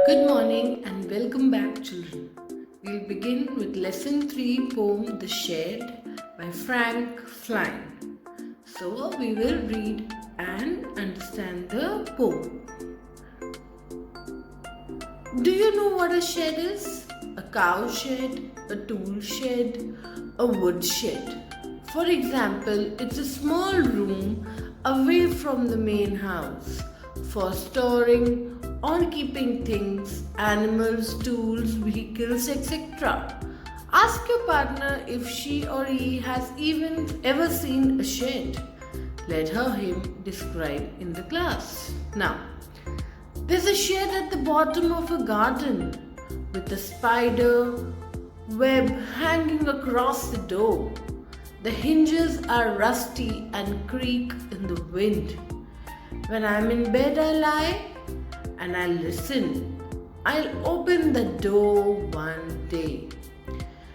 Good morning and welcome back, children. We'll begin with Lesson 3 poem The Shed by Frank Flynn. So, we will read and understand the poem. Do you know what a shed is? A cow shed, a tool shed, a wood shed. For example, it's a small room away from the main house for storing or keeping things, animals, tools, vehicles, etc. Ask your partner if she or he has even ever seen a shed. Let her him describe in the class. Now, there's a shed at the bottom of a garden with a spider web hanging across the door. The hinges are rusty and creak in the wind. When I'm in bed, I lie and I listen. I'll open the door one day.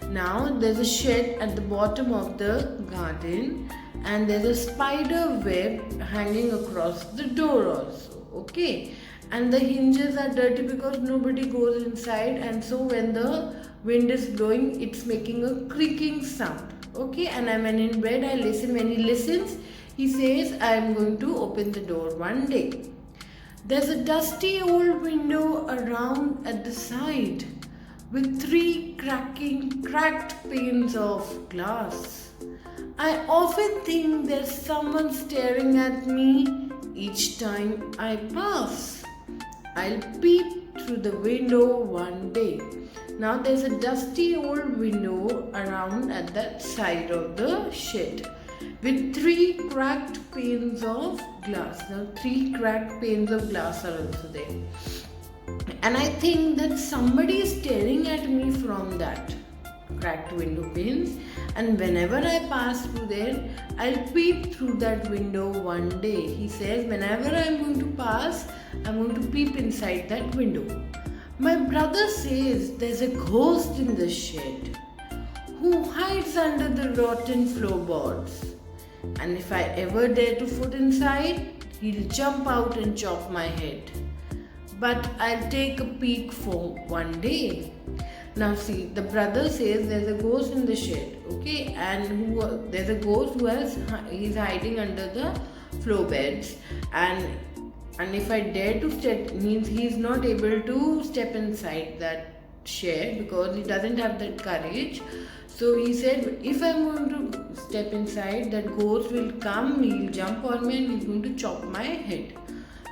Now there's a shed at the bottom of the garden and there's a spider web hanging across the door also. Okay, and the hinges are dirty because nobody goes inside, and so when the wind is blowing, it's making a creaking sound. Okay, and I'm in bed, I listen. When he listens, he says, I am going to open the door one day. There's a dusty old window around at the side with three cracked panes of glass. I often think there's someone staring at me each time I pass. I'll peep through the window one day. Now there's a dusty old window around at that side of the shed with three cracked panes of glass. Now, three cracked panes of glass are also there. And I think that somebody is staring at me from that cracked window panes. And whenever I pass through there, I'll peep through that window one day. He says, whenever I'm going to pass, I'm going to peep inside that window. My brother says there's a ghost in the shed who hides under the rotten floorboards. And if I ever dare to foot inside, he'll jump out and chop my head. But I'll take a peek for one day. Now see, the brother says there's a ghost in the shed, okay, and there's a ghost he's hiding under the floor beds, and if I dare to step, means he's not able to step inside that shed because he doesn't have that courage. So he said, if I'm going to step inside, that ghost will come, he'll jump on me and he's going to chop my head.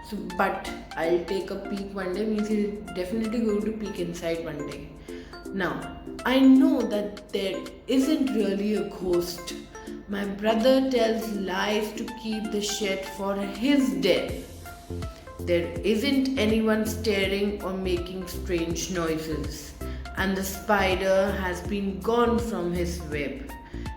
So, but I'll take a peek one day, means he's definitely going to peek inside one day. Now, I know that there isn't really a ghost. My brother tells lies to keep the shed for his den. There isn't anyone staring or making strange noises. And the spider has been gone from his web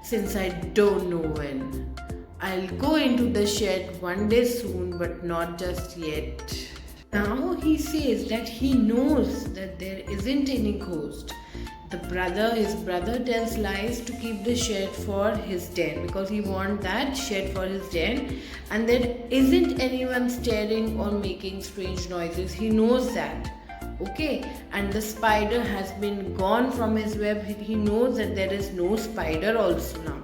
since I don't know when. I'll go into the shed one day soon, but not just yet. Now he says that he knows that there isn't any ghost. His brother tells lies to keep the shed for his den because he wants that shed for his den, and there isn't anyone staring or making strange noises. He knows that. Okay, and the spider has been gone from his web. He knows that there is no spider also now.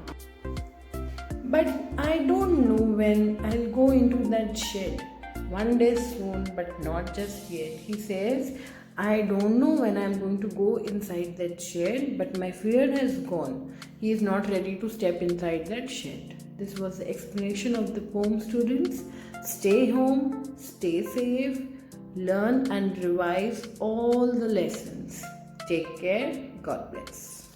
But I don't know when I'll go into that shed. One day soon, but not just yet. He says, I don't know when I'm going to go inside that shed, but my fear has gone. He is not ready to step inside that shed. This was the explanation of the poem, students. Stay home, stay safe, learn and revise all the lessons. Take care. God bless.